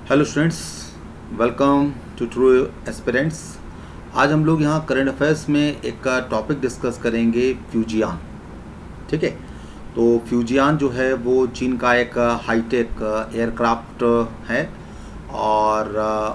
Hello students, welcome to true aspirants. आज हम लोग यहाँ करंट अफेयर्स में एक टॉपिक डिस्कस करेंगे, फ्यूजियान। ठीक है, तो फ्यूजियान जो है वो चीन का एक हाईटेक एयरक्राफ्ट है और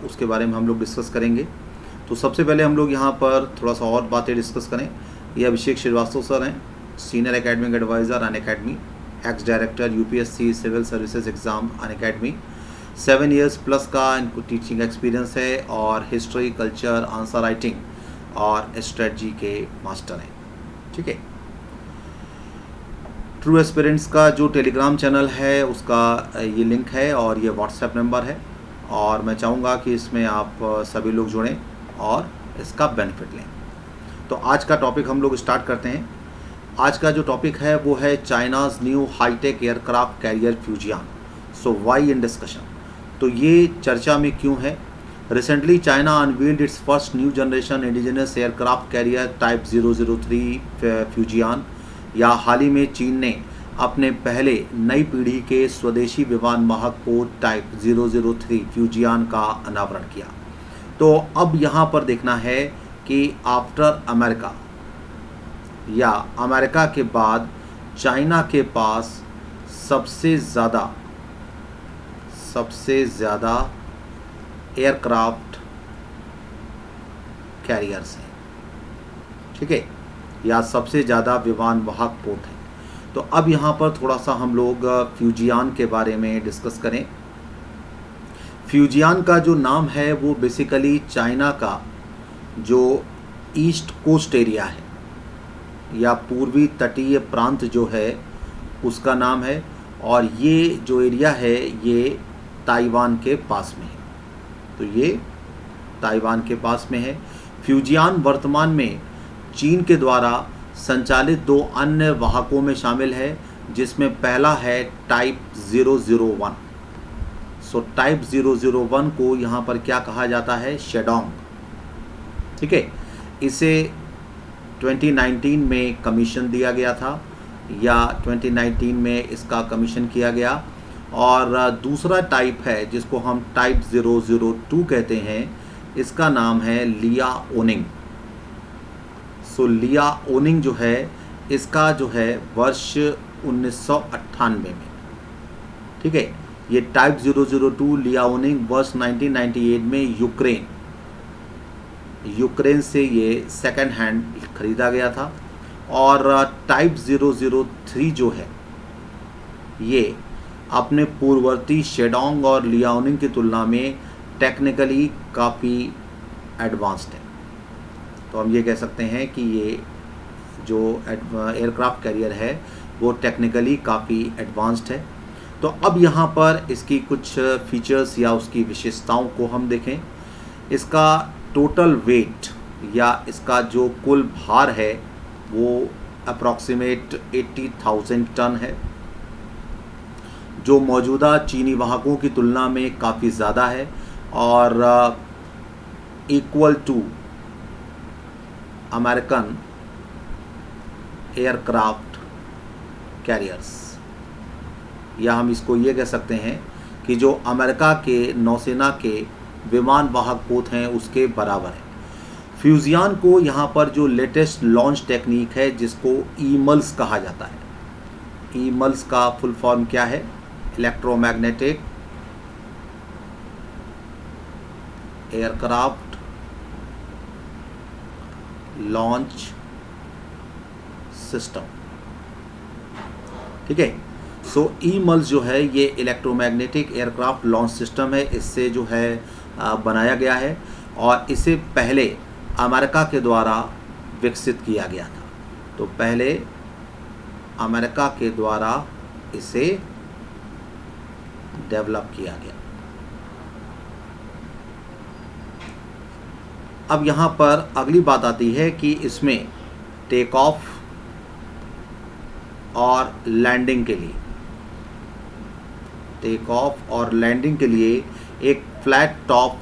उसके बारे में हम लोग डिस्कस करेंगे। तो सबसे पहले हम लोग यहाँ पर थोड़ा सा और बातें डिस्कस करें। ये अभिषेक श्रीवास्तव सर हैं, senior academic advisor Unacademy, ex director UPSC civil services exam Unacademy. 7 years plus का इनको टीचिंग एक्सपीरियंस है और हिस्ट्री, कल्चर, आंसर राइटिंग और स्ट्रेटजी के मास्टर हैं। ठीक है, ट्रू एस्पिरेंट्स का जो टेलीग्राम चैनल है उसका ये लिंक है और ये व्हाट्सएप नंबर है और मैं चाहूँगा कि इसमें आप सभी लोग जुड़ें और इसका बेनिफिट लें। तो आज का टॉपिक हम लोग स्टार्ट करते हैं। आज का जो टॉपिक है वो है China's new high tech aircraft carrier Fujian. So why in discussion. तो ये चर्चा में क्यों है? Recently China unveiled its first new generation indigenous aircraft carrier type 003 Fujian, या हाल ही में चीन ने अपने पहले नई पीढ़ी के स्वदेशी विमान वाहक पोत टाइप 003 फ्यूजियान का अनावरण किया। तो अब यहाँ पर देखना है कि आफ्टर अमेरिका या अमेरिका के बाद चाइना के पास सबसे ज़्यादा एयरक्राफ्ट कैरियर्स हैं। ठीक है, या सबसे ज़्यादा विमान वाहक पोत हैं। तो अब यहाँ पर थोड़ा सा हम लोग फ्यूजियान के बारे में डिस्कस करें। फ्यूजियान का जो नाम है वो बेसिकली चाइना का जो ईस्ट कोस्ट एरिया है या पूर्वी तटीय प्रांत जो है उसका नाम है, और ये जो एरिया है ये ताइवान के पास में है। तो ये ताइवान के पास में है। फ्यूजियान वर्तमान में चीन के द्वारा संचालित 2 अन्य वाहकों में शामिल है, जिसमें पहला है टाइप 001। सो टाइप 001 को यहाँ पर क्या कहा जाता है? शेडोंग। ठीक है, इसे 2019 में कमीशन दिया गया था या 2019 में इसका कमीशन किया गया। और दूसरा टाइप है जिसको हम टाइप 002 कहते हैं, इसका नाम है लियाओनिंग। सो लियाओनिंग जो है इसका जो है वर्ष 1998 में। ठीक है, ये टाइप 002 लियाओनिंग वर्ष 1998 में यूक्रेन से ये सेकंड हैंड खरीदा गया था। और टाइप 003 जो है ये अपने पूर्ववर्ती शेडोंग और लियाओनिंग की तुलना में टेक्निकली काफ़ी एडवांस्ड है। तो हम ये कह सकते हैं कि ये जो एयरक्राफ्ट कैरियर है वो टेक्निकली काफ़ी एडवांस्ड है। तो अब यहाँ पर इसकी कुछ फीचर्स या उसकी विशेषताओं को हम देखें। इसका टोटल वेट या इसका जो कुल भार है वो अप्रॉक्सीमेट 80,000 टन है, जो मौजूदा चीनी वाहकों की तुलना में काफ़ी ज़्यादा है और equal to American aircraft carriers, या हम इसको ये कह सकते हैं कि जो अमेरिका के नौसेना के विमान वाहक पोत हैं उसके बराबर है। फ्यूजियान को यहाँ पर जो लेटेस्ट लॉन्च टेक्निक है जिसको ईमल्स कहा जाता है। ईमल्स का फुल फॉर्म क्या है? Electromagnetic aircraft launch system. ठीक है, सो ईमल्स जो है ये इलेक्ट्रोमैग्नेटिक एयरक्राफ्ट लॉन्च सिस्टम है। इससे जो है बनाया गया है और इसे पहले अमेरिका के द्वारा विकसित किया गया था। तो पहले अमेरिका के द्वारा इसे डेवलप किया गया। अब यहाँ पर अगली बात आती है कि इसमें टेक ऑफ और लैंडिंग के लिए एक फ्लैट टॉप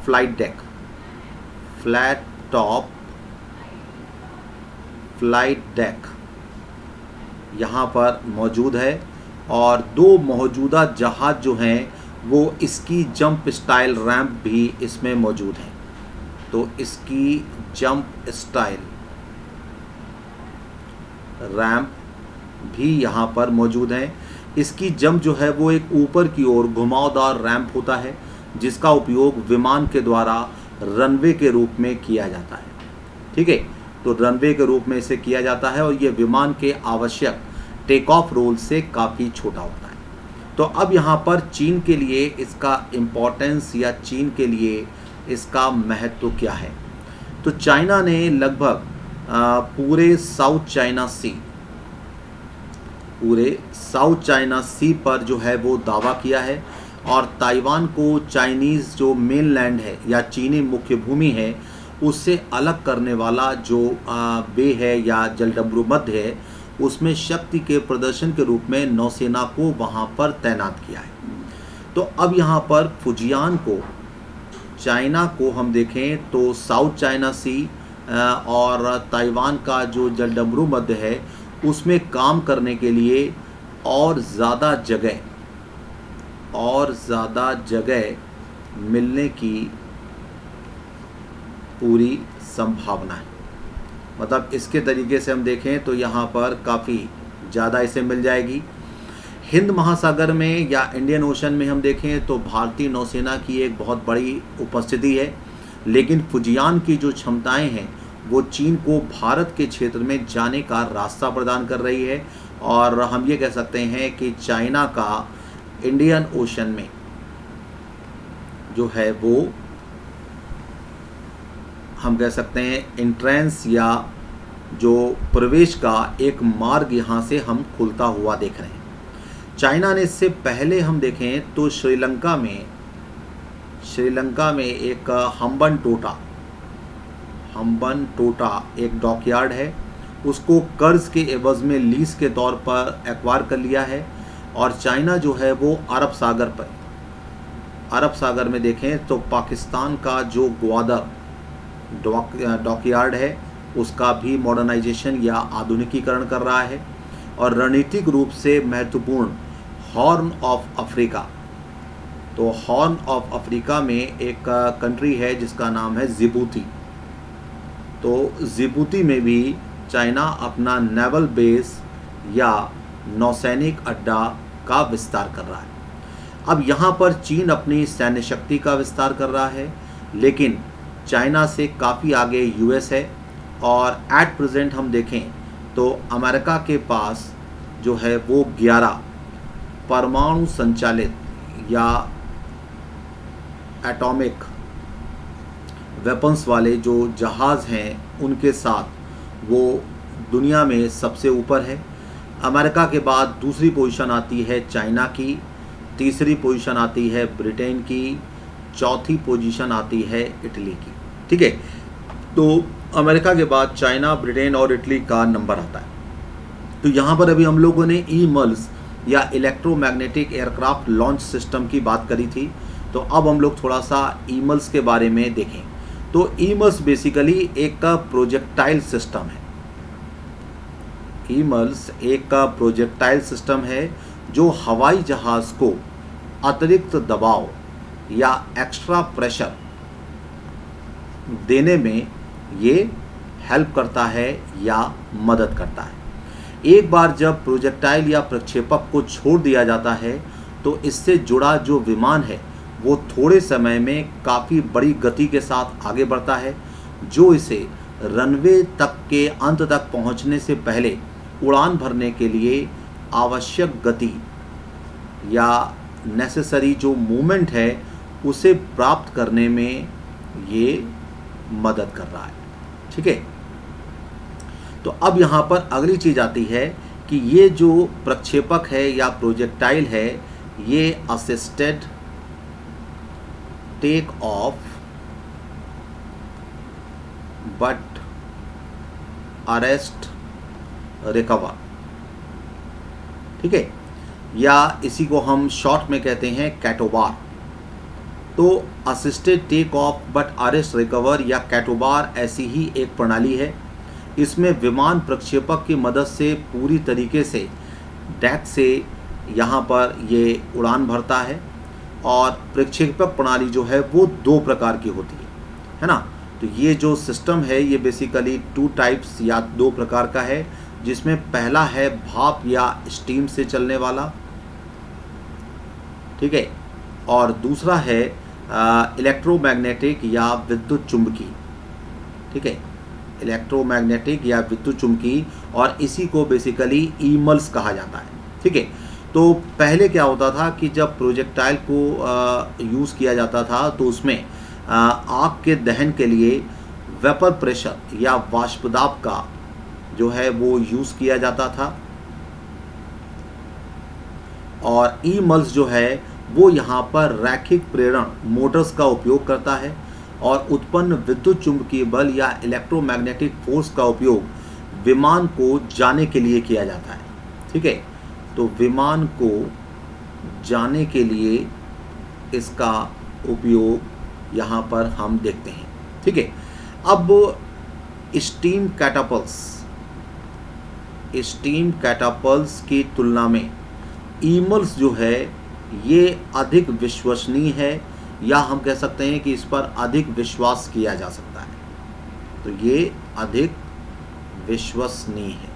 फ्लाइट डेक यहाँ पर मौजूद है और 2 मौजूदा जहाज जो हैं वो इसकी जंप स्टाइल रैंप भी इसमें मौजूद है। तो इसकी जंप स्टाइल रैंप भी यहाँ पर मौजूद है। इसकी जंप जो है वो एक ऊपर की ओर घुमावदार रैंप होता है, जिसका उपयोग विमान के द्वारा रनवे के रूप में किया जाता है। ठीक है, तो रनवे के रूप में इसे किया जाता है और ये विमान के आवश्यक टेक ऑफ रोल से काफ़ी छोटा होता है। तो अब यहाँ पर चीन के लिए इसका इम्पोर्टेंस या चीन के लिए इसका महत्व क्या है। तो चाइना ने लगभग पूरे साउथ चाइना सी पर जो है वो दावा किया है, और ताइवान को चाइनीज़ जो मेनलैंड है या चीनी मुख्य भूमि है उससे अलग करने वाला जो बे है या जलडमरू मध्य है, उसमें शक्ति के प्रदर्शन के रूप में नौसेना को वहाँ पर तैनात किया है। तो अब यहाँ पर फुजियान को, चाइना को हम देखें तो साउथ चाइना सी और ताइवान का जो जलडमरू मध्य है उसमें काम करने के लिए और ज़्यादा जगह मिलने की पूरी संभावना है। मतलब इसके तरीके से हम देखें तो यहाँ पर काफ़ी ज़्यादा इसे मिल जाएगी। हिंद महासागर में या इंडियन ओशन में हम देखें तो भारतीय नौसेना की एक बहुत बड़ी उपस्थिति है, लेकिन फुजियान की जो क्षमताएं हैं वो चीन को भारत के क्षेत्र में जाने का रास्ता प्रदान कर रही है, और हम ये कह सकते हैं कि चाइना का इंडियन ओशन में जो है वो हम कह सकते हैं एंट्रेंस या जो प्रवेश का एक मार्ग यहाँ से हम खुलता हुआ देख रहे हैं। चाइना ने इससे पहले हम देखें तो श्रीलंका में एक हम्बन टोटा एक डॉकयार्ड है, उसको कर्ज के एवज में लीज के तौर पर एक्वायर कर लिया है। और चाइना जो है वो अरब सागर में देखें तो पाकिस्तान का जो ग्वादर डॉकयार्ड है उसका भी मॉडर्नाइजेशन या आधुनिकीकरण कर रहा है। और रणनीतिक रूप से महत्वपूर्ण हॉर्न ऑफ अफ्रीका, तो हॉर्न ऑफ अफ्रीका में एक कंट्री है जिसका नाम है जिबूती। तो जिबूती में भी चाइना अपना नेवल बेस या नौसैनिक अड्डा का विस्तार कर रहा है। अब यहाँ पर चीन अपनी सैन्य शक्ति का विस्तार कर रहा है, लेकिन चाइना से काफ़ी आगे यूएस है। और एट प्रेजेंट हम देखें तो अमेरिका के पास जो है वो 11 परमाणु संचालित या एटॉमिक वेपन्स वाले जो जहाज़ हैं उनके साथ वो दुनिया में सबसे ऊपर है। अमेरिका के बाद दूसरी पोजीशन आती है चाइना की, तीसरी पोजीशन आती है ब्रिटेन की, चौथी पोजीशन आती है इटली की। ठीक है, तो अमेरिका के बाद चाइना, ब्रिटेन और इटली का नंबर आता है। तो यहाँ पर अभी हम लोगों ने ईमल्स या इलेक्ट्रोमैग्नेटिक एयरक्राफ्ट लॉन्च सिस्टम की बात करी थी, तो अब हम लोग थोड़ा सा ईमल्स के बारे में देखें। तो ईमल्स बेसिकली एक प्रोजेक्टाइल सिस्टम है। ईमल्स एक प्रोजेक्टाइल सिस्टम है जो हवाई जहाज़ को अतिरिक्त दबाव या एक्स्ट्रा प्रेशर देने में ये हेल्प करता है या मदद करता है। एक बार जब प्रोजेक्टाइल या प्रक्षेपक को छोड़ दिया जाता है तो इससे जुड़ा जो विमान है वो थोड़े समय में काफ़ी बड़ी गति के साथ आगे बढ़ता है, जो इसे रनवे तक के अंत तक पहुंचने से पहले उड़ान भरने के लिए आवश्यक गति या नेसेसरी जो मूवमेंट है उसे प्राप्त करने में ये मदद कर रहा है। ठीक है, तो अब यहाँ पर अगली चीज़ आती है कि ये जो प्रक्षेपक है या प्रोजेक्टाइल है ये assisted take off but arrest recover, ठीक है, या इसी को हम शॉर्ट में कहते हैं कैटोबार। तो assisted take off but arrest recover या कैटोबार ऐसी ही एक प्रणाली है। इसमें विमान प्रक्षेपक की मदद से पूरी तरीके से डेक से यहाँ पर ये उड़ान भरता है। और प्रक्षेपक प्रणाली जो है वो 2 प्रकार की होती है ना। तो ये जो सिस्टम है ये बेसिकली 2 टाइप्स या 2 प्रकार का है, जिसमें पहला है भाप या स्टीम से चलने वाला, ठीक है, और दूसरा है इलेक्ट्रोमैग्नेटिक या विद्युत चुंबकी, ठीक है, इलेक्ट्रोमैग्नेटिक या विद्युत चुंबकी, और इसी को बेसिकली ईमल्स कहा जाता है, ठीक है। तो पहले क्या होता था कि जब प्रोजेक्टाइल को यूज़ किया जाता था तो उसमें आग के दहन के लिए वेपर प्रेशर या वाष्पदाब का जो है वो यूज़ किया जाता था, और ईमल्स जो है वो यहाँ पर रैखिक प्रेरण मोटर्स का उपयोग करता है और उत्पन्न विद्युत चुंबकीय बल या इलेक्ट्रोमैग्नेटिक फोर्स का उपयोग विमान को जाने के लिए किया जाता है, ठीक है। तो विमान को जाने के लिए इसका उपयोग यहाँ पर हम देखते हैं, ठीक है। अब स्टीम कैटापल्स की तुलना में ईमल्स जो है ये अधिक विश्वसनीय है, या हम कह सकते हैं कि इस पर अधिक विश्वास किया जा सकता है। तो ये अधिक विश्वसनीय है,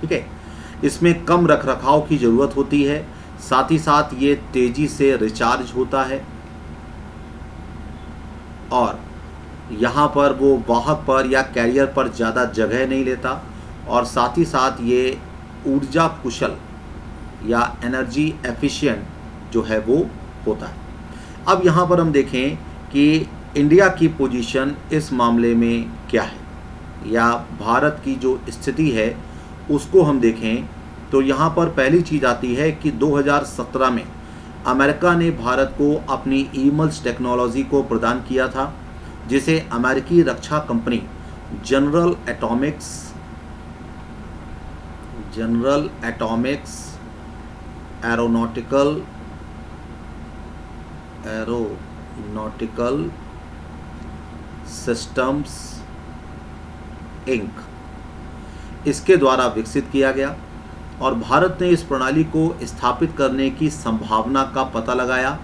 ठीक है। इसमें कम रखरखाव की ज़रूरत होती है, साथ ही साथ ये तेज़ी से रिचार्ज होता है, और यहाँ पर वो वाहक पर या कैरियर पर ज़्यादा जगह नहीं लेता, और साथ ही साथ ये ऊर्जा कुशल या एनर्जी एफिशिएंट जो है वो होता है। अब यहाँ पर हम देखें कि इंडिया की पोजीशन इस मामले में क्या है, या भारत की जो स्थिति है उसको हम देखें तो यहाँ पर पहली चीज़ आती है कि 2017 में अमेरिका ने भारत को अपनी ईमल्स टेक्नोलॉजी को प्रदान किया था, जिसे अमेरिकी रक्षा company General Atomics Aeronautical Systems Inc इसके द्वारा विकसित किया गया, और भारत ने इस प्रणाली को स्थापित करने की संभावना का पता लगाया,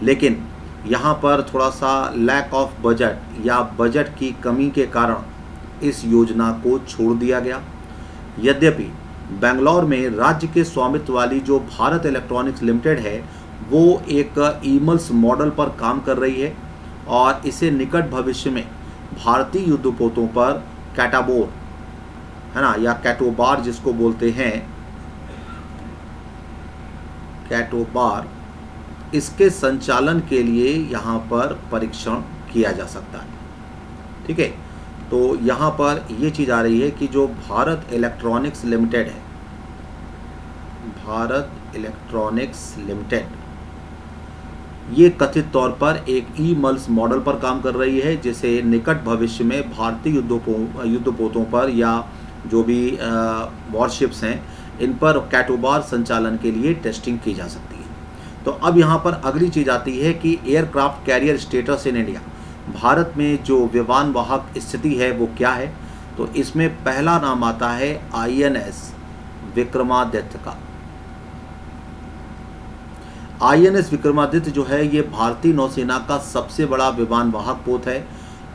लेकिन यहाँ पर थोड़ा सा लैक ऑफ बजट या बजट की कमी के कारण इस योजना को छोड़ दिया गया। यद्यपि बेंगलोर में राज्य के स्वामित्व वाली जो भारत इलेक्ट्रॉनिक्स लिमिटेड है वो एक ईमल्स मॉडल पर काम कर रही है, और इसे निकट भविष्य में भारतीय युद्धपोतों पर कैटाबोर है ना, या कैटोबार जिसको बोलते हैं, कैटोबार, इसके संचालन के लिए यहाँ पर परीक्षण किया जा सकता है, ठीक है। तो यहाँ पर ये चीज़ आ रही है कि जो भारत इलेक्ट्रॉनिक्स लिमिटेड है, भारत इलेक्ट्रॉनिक्स लिमिटेड, ये कथित तौर पर एक ईमल्स मॉडल पर काम कर रही है, जिसे निकट भविष्य में भारतीय युद्धपोतों पर या जो भी वॉरशिप्स हैं इन पर कैटोबार संचालन के लिए टेस्टिंग की जा सकती है। तो अब यहाँ पर अगली चीज़ आती है कि aircraft carrier status in India, Bharat में जो विमान वाहक स्थिति है वो क्या है। तो इसमें पहला नाम आता है INS विक्रमादित्य का। INS विक्रमादित्य जो है ये भारतीय नौसेना का सबसे बड़ा विमान वाहक पोत है,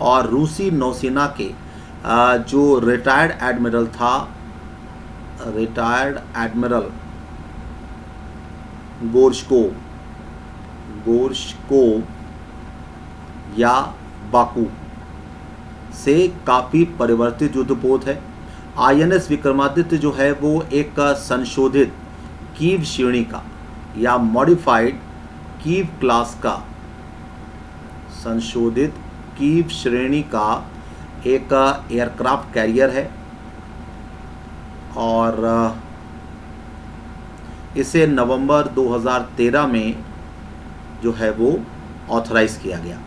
और रूसी नौसेना के जो रिटायर्ड एडमिरल गोर्शकोव या बाकू से काफ़ी परिवर्तित युद्धपोत है। INS विक्रमादित्य जो है वो एक संशोधित कीव श्रेणी का या मॉडिफाइड कीव क्लास का, संशोधित कीव श्रेणी का एक एयरक्राफ्ट कैरियर है, और इसे नवंबर 2013 में जो है वो ऑथराइज किया गया।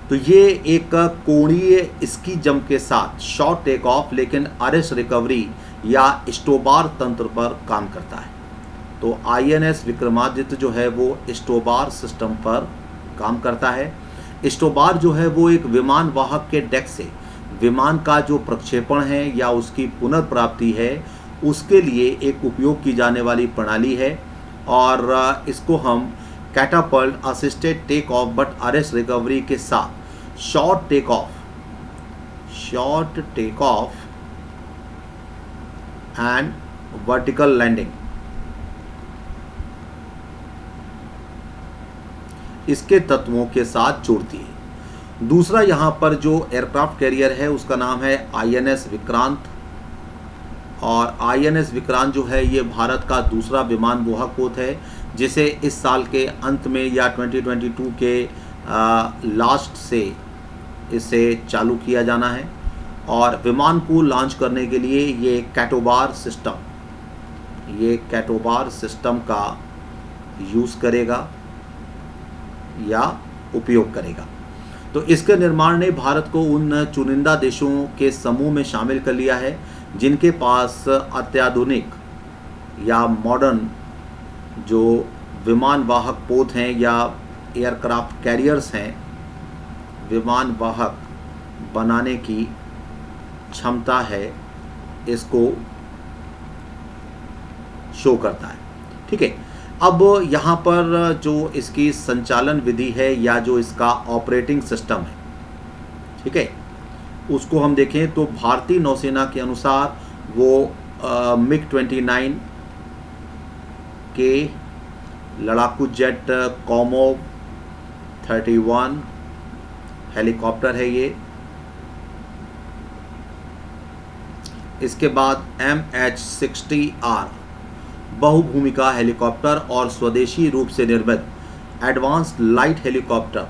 तो ये एक कोणीय स्की जंप के साथ शॉर्ट टेक ऑफ लेकिन अरेस्ट रिकवरी या स्टोबार तंत्र पर काम करता है। तो INS विक्रमादित्य जो है वो स्टोबार सिस्टम पर काम करता है। स्टोबार जो है वो एक विमान वाहक के डेक से विमान का जो प्रक्षेपण है या उसकी पुनर्प्राप्ति है उसके लिए एक उपयोग की जाने वाली प्रणाली है, और इसको हम catapult assisted take off but arrest recovery के साथ short take off and vertical landing, इसके तत्वों के साथ जोड़ती है। दूसरा यहाँ पर जो एयरक्राफ्ट कैरियर है उसका नाम है INS विक्रांत, और INS विक्रांत जो है ये भारत का दूसरा विमान वाहक पोत है जिसे इस साल के अंत में या 2022 के लास्ट से इसे चालू किया जाना है। और विमान को लॉन्च करने के लिए ये कैटोबार सिस्टम का यूज़ करेगा या उपयोग करेगा। तो इसके निर्माण ने भारत को उन चुनिंदा देशों के समूह में शामिल कर लिया है जिनके पास अत्याधुनिक या मॉडर्न जो विमान वाहक पोत हैं या एयरक्राफ्ट कैरियर्स हैं, विमान वाहक बनाने की क्षमता है, इसको शो करता है। ठीक है, अब यहाँ पर जो इसकी संचालन विधि है या जो इसका ऑपरेटिंग सिस्टम है, ठीक है, उसको हम देखें तो भारतीय नौसेना के अनुसार वो MiG-29 के लड़ाकू जेट कॉमोव 31 हेलीकॉप्टर है ये। इसके बाद MH-60R बहुभूमिका हेलीकॉप्टर और स्वदेशी रूप से निर्मित एडवांस्ड लाइट हेलीकॉप्टर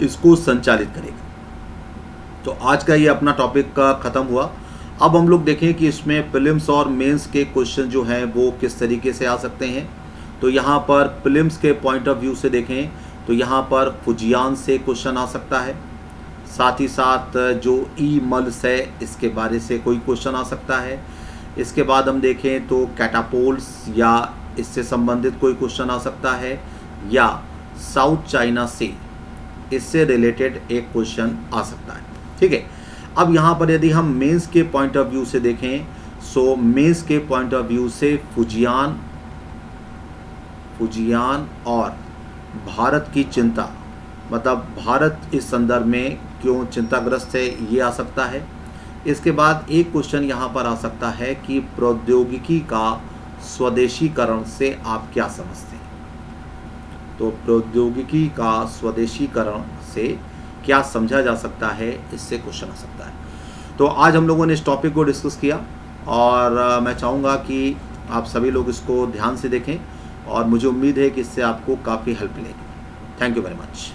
इसको संचालित करेगा। तो आज का ये अपना टॉपिक का ख़त्म हुआ। अब हम लोग देखें कि इसमें प्रीलिम्स और मेंस के क्वेश्चन जो हैं वो किस तरीके से आ सकते हैं। तो यहाँ पर प्रीलिम्स के पॉइंट ऑफ व्यू से देखें तो यहाँ पर फुजियान से क्वेश्चन आ सकता है, साथ ही साथ जो ई-मल्स है इसके बारे से कोई क्वेश्चन आ सकता है। इसके बाद हम देखें तो कैटापोल्ट्स या इससे संबंधित कोई क्वेश्चन आ सकता है, या साउथ चाइना सी इससे रिलेटेड एक क्वेश्चन आ सकता है। ठीक है, अब यहाँ पर यदि हम मेंस के पॉइंट ऑफ व्यू से देखें, सो मेंस के पॉइंट ऑफ व्यू से फुजियान और भारत की चिंता, मतलब भारत इस संदर्भ में क्यों चिंताग्रस्त है, ये आ सकता है। इसके बाद एक क्वेश्चन यहाँ पर आ सकता है कि प्रौद्योगिकी का स्वदेशीकरण से आप क्या समझते हैं। तो प्रौद्योगिकी का स्वदेशीकरण से क्या समझा जा सकता है, इससे क्वेश्चन आ सकता है। तो आज हम लोगों ने इस टॉपिक को डिस्कस किया और मैं चाहूँगा कि आप सभी लोग इसको ध्यान से देखें और मुझे उम्मीद है कि इससे आपको काफ़ी हेल्प मिलेगी। Thank you very much.